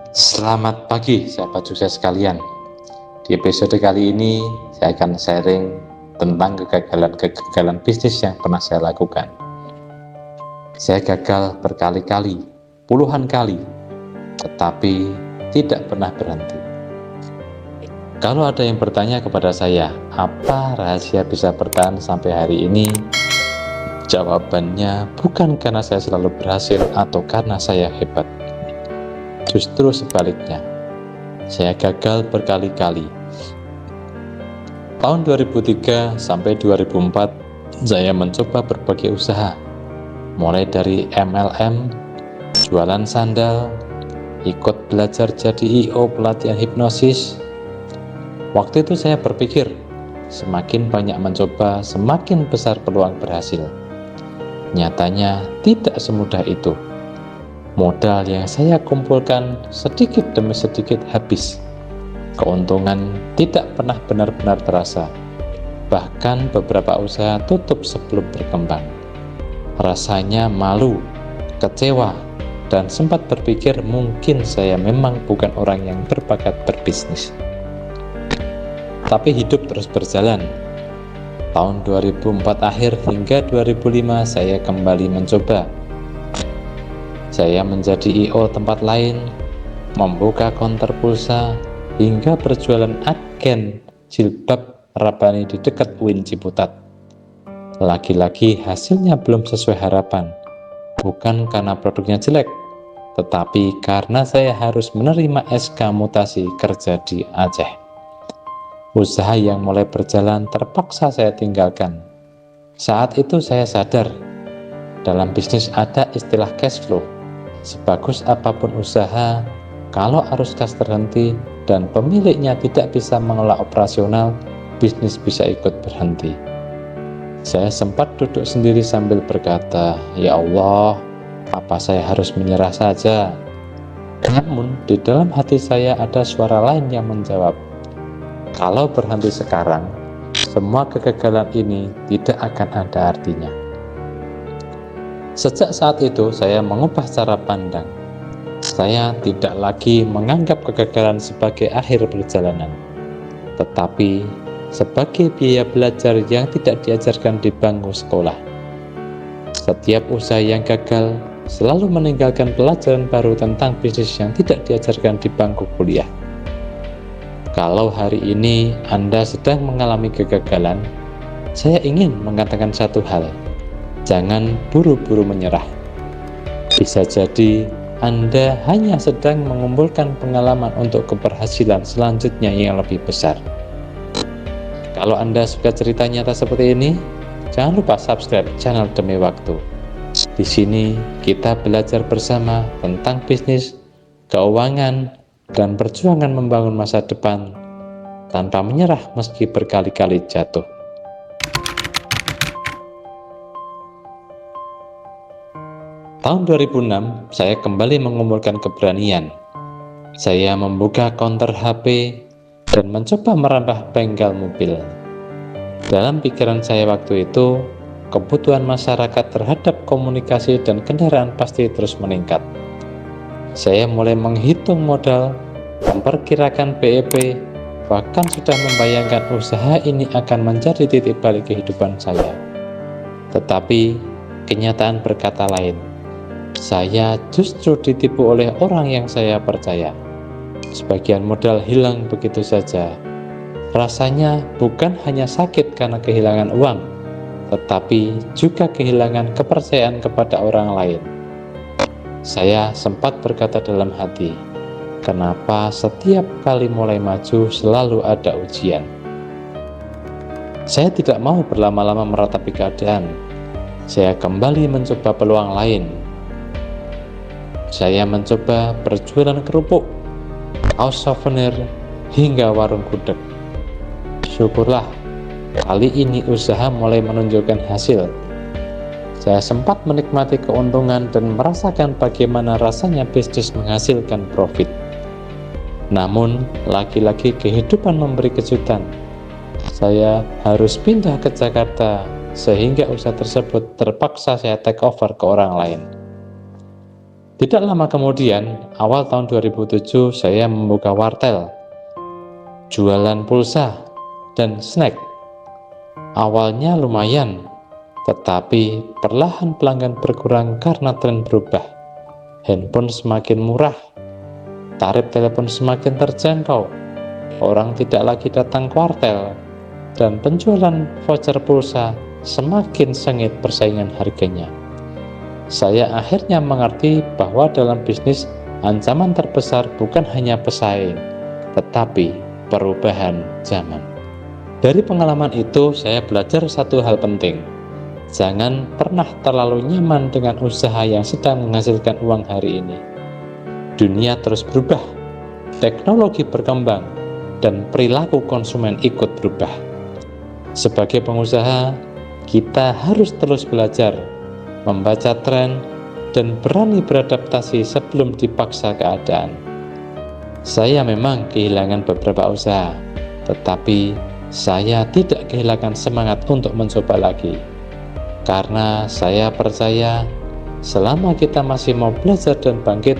Selamat pagi sahabat sukses sekalian. Di episode kali ini saya akan sharing tentang kegagalan bisnis yang pernah saya lakukan. Saya gagal berkali-kali, puluhan kali, tetapi tidak pernah berhenti. Kalau ada yang bertanya kepada saya, apa rahasia bisa bertahan sampai hari ini? Jawabannya bukan karena saya selalu berhasil atau karena saya hebat. Justru sebaliknya, saya gagal berkali-kali. Tahun 2003 sampai 2004, saya mencoba berbagai usaha, mulai dari MLM, jualan sandal, ikut belajar jadi I.O. pelatihan hipnosis. Waktu itu saya berpikir, semakin banyak mencoba, semakin besar peluang berhasil. Nyatanya tidak semudah itu. Modal yang saya kumpulkan sedikit demi sedikit habis. Keuntungan tidak pernah benar-benar terasa. Bahkan beberapa usaha tutup sebelum berkembang. Rasanya malu, kecewa, dan sempat berpikir mungkin saya memang bukan orang yang berbakat berbisnis. Tapi hidup terus berjalan. Tahun 2004 akhir hingga 2005 saya kembali mencoba. Saya menjadi I.O. tempat lain, membuka konter pulsa, hingga berjualan agen jilbab Rabbani di dekat UIN Ciputat. Lagi-lagi hasilnya belum sesuai harapan, bukan karena produknya jelek, tetapi karena saya harus menerima SK mutasi kerja di Aceh. Usaha yang mulai berjalan terpaksa saya tinggalkan. Saat itu saya sadar, dalam bisnis ada istilah cash flow. Sebagus apapun usaha, kalau arus kas terhenti dan pemiliknya tidak bisa mengelola operasional, bisnis bisa ikut berhenti. Saya sempat duduk sendiri sambil berkata, "Ya Allah, apa saya harus menyerah saja?" Namun di dalam hati saya ada suara lain yang menjawab, "Kalau berhenti sekarang, semua kegagalan ini tidak akan ada artinya." Sejak saat itu saya mengubah cara pandang. Saya tidak lagi menganggap kegagalan sebagai akhir perjalanan, tetapi sebagai biaya belajar yang tidak diajarkan di bangku sekolah. Setiap usaha yang gagal selalu meninggalkan pelajaran baru tentang bisnis yang tidak diajarkan di bangku kuliah. Kalau hari ini Anda sedang mengalami kegagalan, saya ingin mengatakan satu hal. Jangan buru-buru menyerah. Bisa jadi Anda hanya sedang mengumpulkan pengalaman untuk keberhasilan selanjutnya yang lebih besar. Kalau Anda suka cerita nyata seperti ini, jangan lupa subscribe channel Demi Waktu. Di sini kita belajar bersama tentang bisnis, keuangan, dan perjuangan membangun masa depan tanpa menyerah meski berkali-kali jatuh. Tahun 2006, saya kembali mengumpulkan keberanian. Saya membuka konter HP dan mencoba merambah bengkel mobil. Dalam pikiran saya waktu itu, kebutuhan masyarakat terhadap komunikasi dan kendaraan pasti terus meningkat. Saya mulai menghitung modal, memperkirakan BEP, bahkan sudah membayangkan usaha ini akan menjadi titik balik kehidupan saya. Tetapi, kenyataan berkata lain. Saya justru ditipu oleh orang yang saya percaya. Sebagian modal hilang begitu saja. Rasanya bukan hanya sakit karena kehilangan uang, tetapi juga kehilangan kepercayaan kepada orang lain. Saya sempat berkata dalam hati, kenapa setiap kali mulai maju selalu ada ujian? Saya tidak mau berlama-lama meratapi keadaan. Saya kembali mencoba peluang lain. Saya mencoba berjualan kerupuk, kaos souvenir, hingga warung gudeg. Syukurlah, kali ini usaha mulai menunjukkan hasil. Saya sempat menikmati keuntungan dan merasakan bagaimana rasanya bisnis menghasilkan profit. Namun, lagi-lagi kehidupan memberi kejutan. Saya harus pindah ke Jakarta, sehingga usaha tersebut terpaksa saya take over ke orang lain. Tidak lama kemudian, awal tahun 2007, saya membuka wartel, jualan pulsa dan snack. Awalnya lumayan, tetapi perlahan pelanggan berkurang karena tren berubah. Handphone semakin murah, tarif telepon semakin terjangkau, orang tidak lagi datang ke wartel, dan penjualan voucher pulsa semakin sengit persaingan harganya. Saya akhirnya mengerti bahwa dalam bisnis, ancaman terbesar bukan hanya pesaing, tetapi perubahan zaman. Dari pengalaman itu, saya belajar satu hal penting. Jangan pernah terlalu nyaman dengan usaha yang sedang menghasilkan uang hari ini. Dunia terus berubah, teknologi berkembang, dan perilaku konsumen ikut berubah. Sebagai pengusaha, kita harus terus belajar, membaca tren, dan berani beradaptasi sebelum dipaksa keadaan. Saya memang kehilangan beberapa usaha, tetapi saya tidak kehilangan semangat untuk mencoba lagi. Karena saya percaya, selama kita masih mau belajar dan bangkit,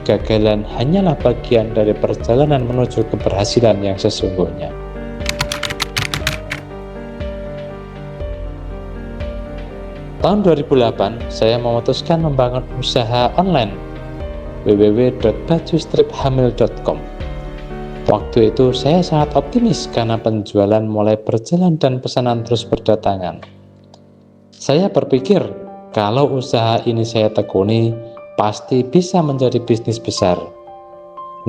kegagalan hanyalah bagian dari perjalanan menuju keberhasilan yang sesungguhnya. Tahun 2008, saya memutuskan membangun usaha online www.bajustriphamil.com. Waktu itu saya sangat optimis karena penjualan mulai berjalan dan pesanan terus berdatangan. Saya berpikir kalau usaha ini saya tekuni, pasti bisa menjadi bisnis besar.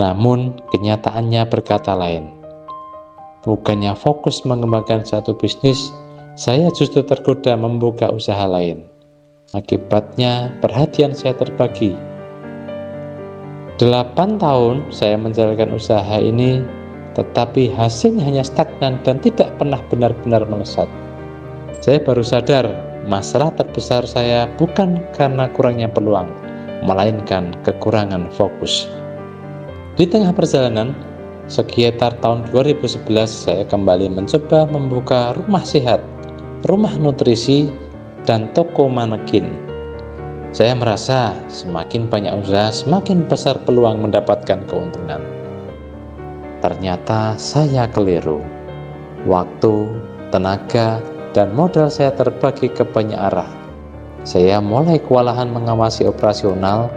Namun kenyataannya berkata lain. Bukannya fokus mengembangkan satu bisnis, saya justru tergoda membuka usaha lain. Akibatnya perhatian saya terbagi. 8 tahun saya menjalankan usaha ini, tetapi hasilnya hanya stagnan dan tidak pernah benar-benar melesat. Saya baru sadar masalah terbesar saya bukan karena kurangnya peluang, melainkan kekurangan fokus. Di tengah perjalanan, sekitar tahun 2011 saya kembali mencoba membuka rumah sehat, rumah nutrisi, dan toko manekin. Saya merasa semakin banyak usaha, semakin besar peluang mendapatkan keuntungan. Ternyata saya keliru. Waktu, tenaga, dan modal saya terbagi ke banyak arah. Saya mulai kewalahan mengawasi operasional,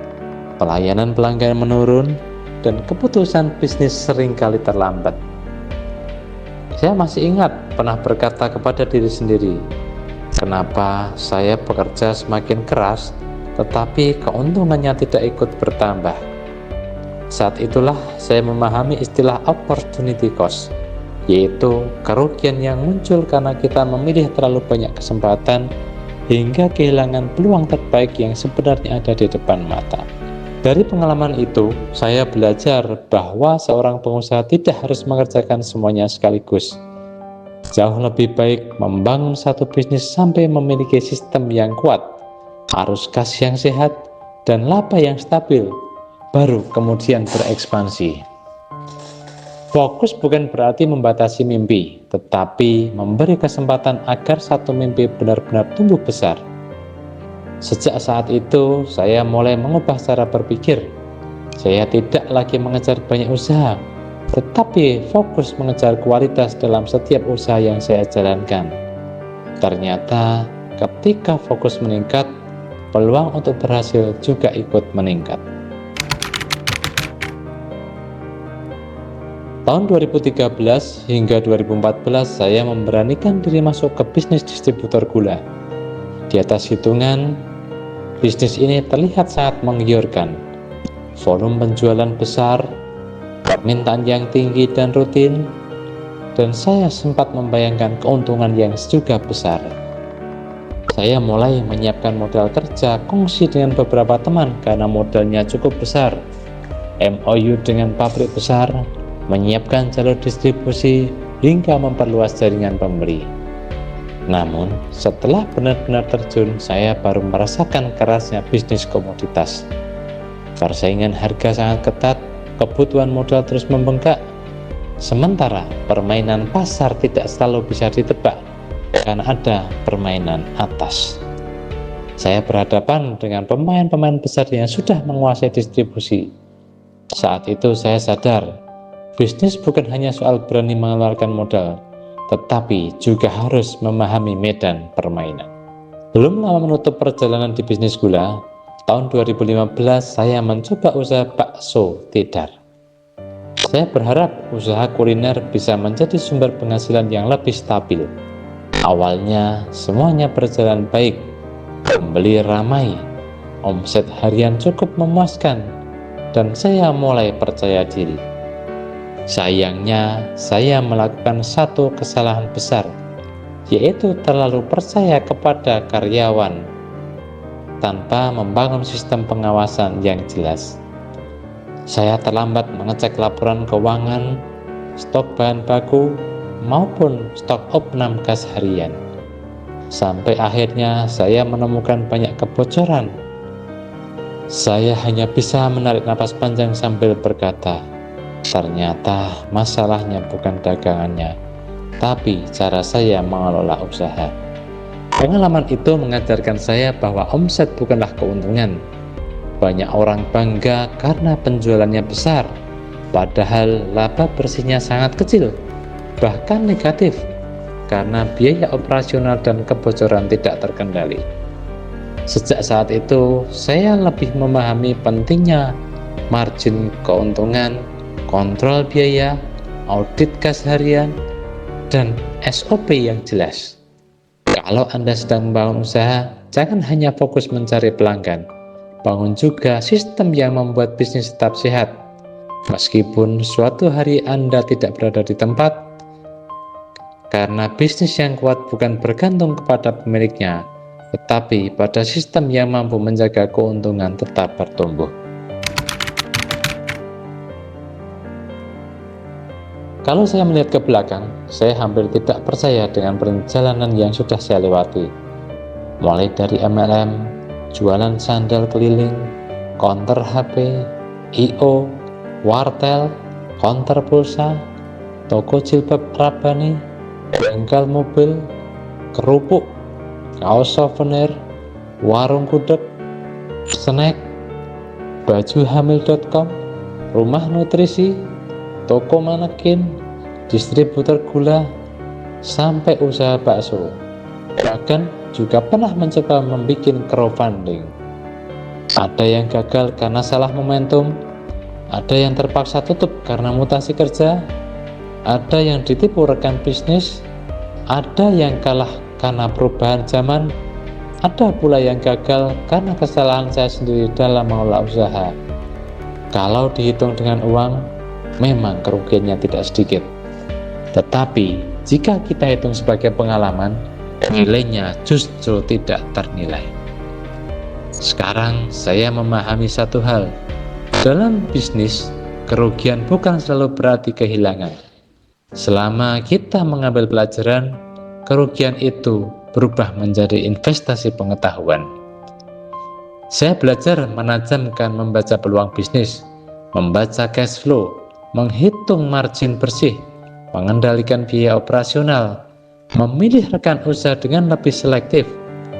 pelayanan pelanggan menurun, dan keputusan bisnis seringkali terlambat. Saya masih ingat pernah berkata kepada diri sendiri, kenapa saya bekerja semakin keras, tetapi keuntungannya tidak ikut bertambah. Saat itulah saya memahami istilah opportunity cost, yaitu kerugian yang muncul karena kita memilih terlalu banyak kesempatan hingga kehilangan peluang terbaik yang sebenarnya ada di depan mata. Dari pengalaman itu, saya belajar bahwa seorang pengusaha tidak harus mengerjakan semuanya sekaligus. Jauh lebih baik membangun satu bisnis sampai memiliki sistem yang kuat, arus kas yang sehat, dan laba yang stabil, baru kemudian berekspansi. Fokus bukan berarti membatasi mimpi, tetapi memberi kesempatan agar satu mimpi benar-benar tumbuh besar. Sejak saat itu, saya mulai mengubah cara berpikir. Saya tidak lagi mengejar banyak usaha, tetapi fokus mengejar kualitas dalam setiap usaha yang saya jalankan. Ternyata, ketika fokus meningkat, peluang untuk berhasil juga ikut meningkat. Tahun 2013 hingga 2014, saya memberanikan diri masuk ke bisnis distributor gula. Di atas hitungan, bisnis ini terlihat sangat menggiurkan. Volume penjualan besar, permintaan yang tinggi dan rutin, dan saya sempat membayangkan keuntungan yang juga besar. Saya mulai menyiapkan modal kerja kongsi dengan beberapa teman karena modalnya cukup besar, MOU dengan pabrik besar, menyiapkan jalur distribusi, hingga memperluas jaringan pembeli. Namun, setelah benar-benar terjun, saya baru merasakan kerasnya bisnis komoditas. Persaingan harga sangat ketat, kebutuhan modal terus membengkak. Sementara permainan pasar tidak selalu bisa ditebak, karena ada permainan atas. Saya berhadapan dengan pemain-pemain besar yang sudah menguasai distribusi. Saat itu saya sadar, bisnis bukan hanya soal berani mengeluarkan modal, tetapi juga harus memahami medan permainan. Belum lama menutup perjalanan di bisnis gula, tahun 2015 saya mencoba usaha bakso tidar. Saya berharap usaha kuliner bisa menjadi sumber penghasilan yang lebih stabil. Awalnya semuanya berjalan baik, pembeli ramai, omset harian cukup memuaskan, dan saya mulai percaya diri. Sayangnya, saya melakukan satu kesalahan besar, yaitu terlalu percaya kepada karyawan tanpa membangun sistem pengawasan yang jelas. Saya terlambat mengecek laporan keuangan, stok bahan baku, maupun stok opnam gas harian. Sampai akhirnya saya menemukan banyak kebocoran. Saya hanya bisa menarik napas panjang sambil berkata, ternyata masalahnya bukan dagangannya, tapi cara saya mengelola usaha. Pengalaman itu mengajarkan saya bahwa omset bukanlah keuntungan. Banyak orang bangga karena penjualannya besar, padahal laba bersihnya sangat kecil, bahkan negatif, karena biaya operasional dan kebocoran tidak terkendali. Sejak saat itu, saya lebih memahami pentingnya margin keuntungan, kontrol biaya, audit kas harian, dan SOP yang jelas. Kalau Anda sedang membangun usaha, jangan hanya fokus mencari pelanggan, bangun juga sistem yang membuat bisnis tetap sehat. Meskipun suatu hari Anda tidak berada di tempat, karena bisnis yang kuat bukan bergantung kepada pemiliknya, tetapi pada sistem yang mampu menjaga keuntungan tetap bertumbuh. Kalau saya melihat ke belakang, saya hampir tidak percaya dengan perjalanan yang sudah saya lewati. Mulai dari MLM, jualan sandal keliling, konter HP, IO, wartel, konter pulsa, toko jilbab Rabbani, bengkel mobil, kerupuk, kaos souvenir, warung gudeg, snack, bajuhamil.com, rumah nutrisi, toko manekin, distributor gula, sampai usaha bakso. Bahkan juga pernah mencoba membuat crowdfunding. Ada yang gagal karena salah momentum, ada yang terpaksa tutup karena mutasi kerja, ada yang ditipu rekan bisnis, ada yang kalah karena perubahan zaman, ada pula yang gagal karena kesalahan saya sendiri dalam mengelola usaha. Kalau dihitung dengan uang, memang kerugiannya tidak sedikit. Tetapi jika kita hitung sebagai pengalaman, nilainya justru tidak ternilai. Sekarang saya memahami satu hal. Dalam bisnis, kerugian bukan selalu berarti kehilangan. Selama kita mengambil pelajaran, kerugian itu berubah menjadi investasi pengetahuan. Saya belajar menajamkan membaca peluang bisnis, membaca cash flow, menghitung margin bersih, mengendalikan biaya operasional, memilih rekan usaha dengan lebih selektif,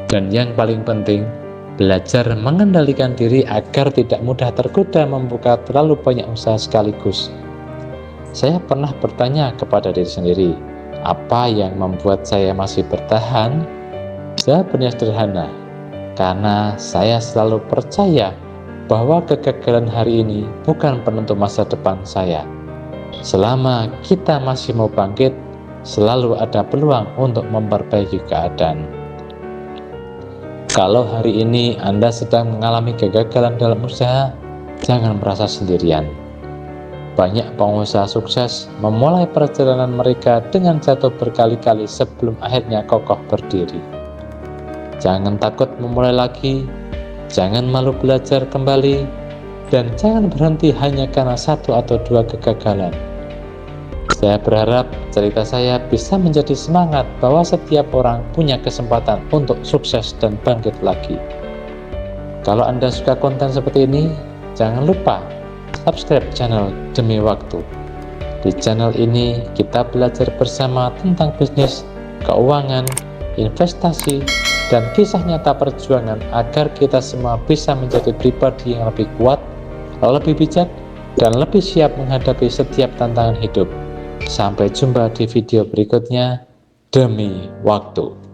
dan yang paling penting, belajar mengendalikan diri agar tidak mudah tergoda membuka terlalu banyak usaha sekaligus. Saya pernah bertanya kepada diri sendiri, apa yang membuat saya masih bertahan? Jawabannya sederhana, karena saya selalu percaya bahwa kegagalan hari ini bukan penentu masa depan saya. Selama kita masih mau bangkit, selalu ada peluang untuk memperbaiki keadaan. Kalau hari ini Anda sedang mengalami kegagalan dalam usaha, jangan merasa sendirian. Banyak pengusaha sukses memulai perjalanan mereka dengan jatuh berkali-kali sebelum akhirnya kokoh berdiri. Jangan takut memulai lagi, jangan malu belajar kembali, dan jangan berhenti hanya karena satu atau dua kegagalan. Saya berharap cerita saya bisa menjadi semangat bahwa setiap orang punya kesempatan untuk sukses dan bangkit lagi. Kalau Anda suka konten seperti ini, jangan lupa subscribe channel Demi Waktu. Di channel ini kita belajar bersama tentang bisnis, keuangan, investasi, dan kisah nyata perjuangan agar kita semua bisa menjadi pribadi yang lebih kuat, lebih bijak, dan lebih siap menghadapi setiap tantangan hidup. Sampai jumpa di video berikutnya, demi waktu.